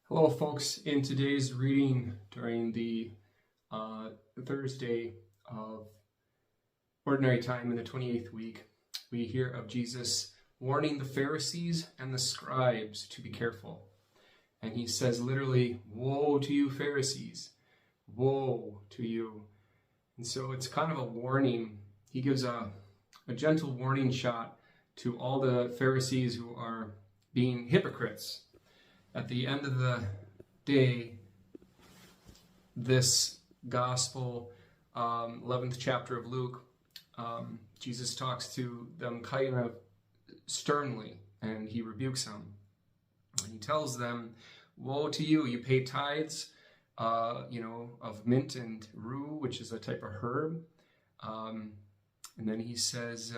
Hello, folks. In today's reading during the Thursday of Ordinary Time in the 28th week, we hear of Jesus warning the Pharisees and the scribes to be careful. And he says literally, "Woe to you, Pharisees! Woe to you!" And so it's kind of a warning. He gives a gentle warning shot to all the Pharisees who are being hypocrites. At the end of the day, this gospel, 11th chapter of Luke, Jesus talks to them kind of sternly, and he rebukes them. And he tells them, "Woe to you! You pay tithes, of mint and rue, which is a type of herb." And then he says,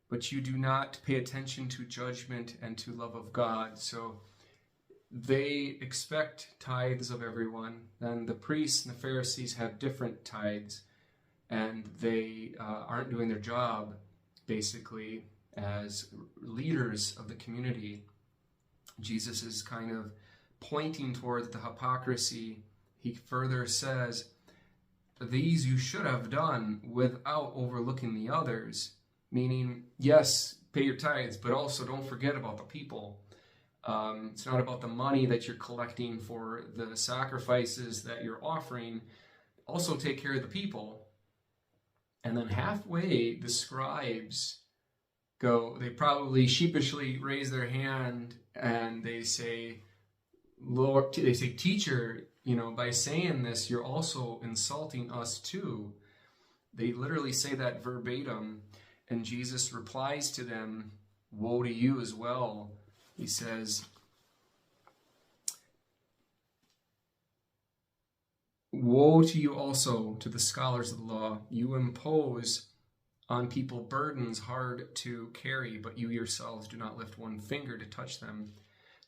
"But you do not pay attention to judgment and to love of God." So they expect tithes of everyone. Then the priests and the Pharisees have different tithes, and they aren't doing their job, basically, as leaders of the community. Jesus is kind of pointing towards the hypocrisy. He further says, "These you should have done without overlooking the others," meaning, yes, pay your tithes, but also don't forget about the people. It's not about the money that you're collecting for the sacrifices that you're offering. Also take care of the people. And then halfway, the scribes go, they probably sheepishly raise their hand and they say, "Lord," they say, "Teacher, by saying this, you're also insulting us too." They literally say that verbatim. And Jesus replies to them, "Woe to you as well." He says, "Woe to you also, to the scholars of the law. You impose on people burdens hard to carry, but you yourselves do not lift one finger to touch them."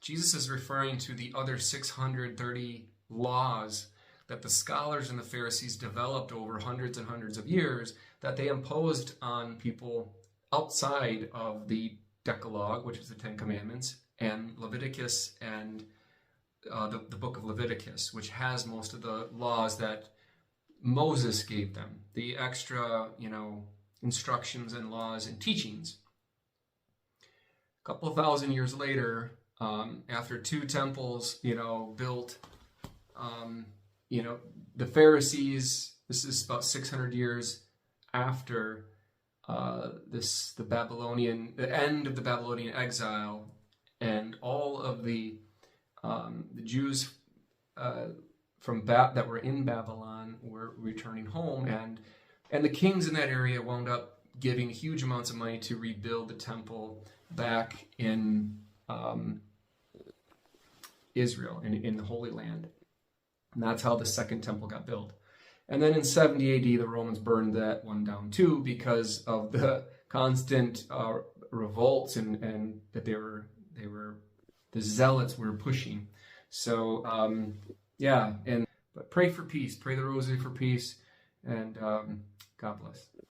Jesus is referring to the other 630 laws that the scholars and the Pharisees developed over hundreds and hundreds of years that they imposed on people outside of the Decalogue, which is the Ten Commandments, and Leviticus and the book of Leviticus, which has most of the laws that Moses gave them, the extra, instructions and laws and teachings. A couple of thousand years later, after two temples, built, the Pharisees, this is about 600 years after the end of the Babylonian exile, and all of the Jews that were in Babylon were returning home, and the kings in that area wound up giving huge amounts of money to rebuild the temple back in Israel, in the Holy Land. And that's how the second temple got built. And then in 70 AD, the Romans burned that one down too, because of the constant revolts and that the zealots were pushing. So but pray for peace, pray the rosary for peace, and God bless.